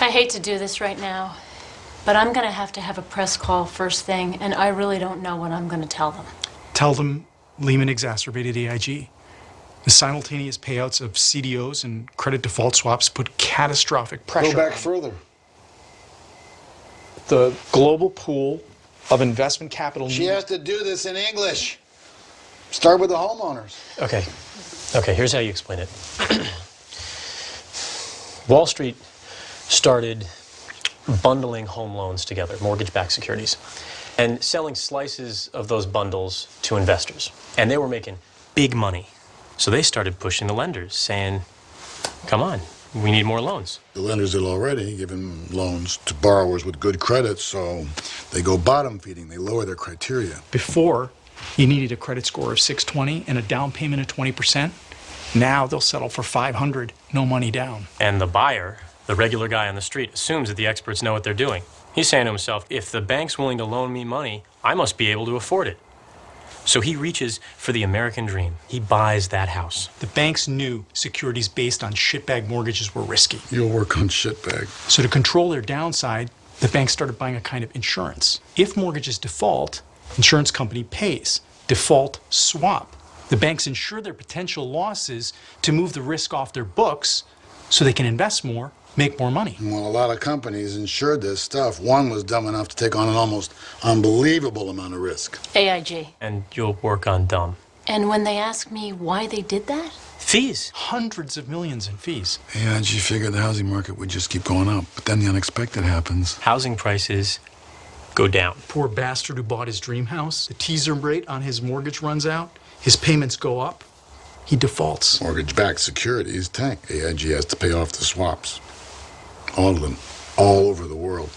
I hate to do this right now, but I'm going to have a press call first thing, and I really don't know what I'm going to tell them. Tell them Lehman exacerbated AIG. The simultaneous payouts of CDOs and credit default swaps put catastrophic pressure. Go back further. The global pool of investment capital. She has to do this in English. Start with the homeowners. Okay, here's how you explain it. Wall Street started bundling home loans together, mortgage-backed securities, and selling slices of those bundles to investors. And they were making big money. So they started pushing the lenders, saying, come on, we need more loans. The lenders had already given loans to borrowers with good credit, so they go bottom feeding. They lower their criteria. Before, you needed a credit score of 620 and a down payment of 20%. Now they'll settle for 500, no money down. And the buyer, the regular guy on the street, assumes that the experts know what they're doing. He's saying to himself, if the bank's willing to loan me money, I must be able to afford it. So he reaches for the American dream. He buys that house. The banks knew securities based on shitbag mortgages were risky. You'll work on shitbag. So to control their downside, the banks started buying a kind of insurance. If mortgages default, insurance company pays. Default swap. The banks insure their potential losses to move the risk off their books so they can invest more, make more money. Well, a lot of companies insured this stuff. One was dumb enough to take on an almost unbelievable amount of risk. AIG. And you'll work on dumb. And when they ask me why they did that? Fees. Hundreds of millions in fees. AIG figured the housing market would just keep going up, but then the unexpected happens. Housing prices go down. Poor bastard who bought his dream house, the teaser rate on his mortgage runs out, his payments go up, he defaults. Mortgage-backed securities tank. AIG has to pay off the swaps. All of them, all over the world,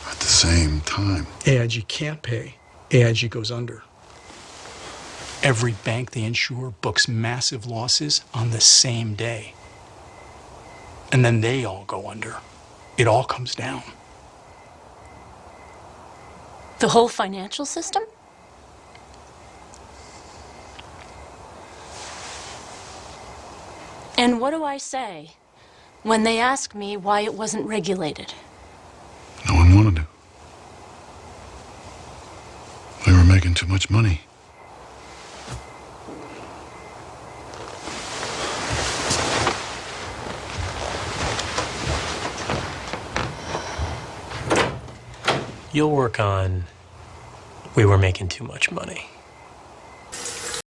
at the same time. AIG can't pay. AIG goes under. Every bank they insure books massive losses on the same day. And then they all go under. It all comes down. The whole financial system? And what do I say when they ask me why it wasn't regulated? No one wanted to. We were making too much money. You'll work on we were making too much money.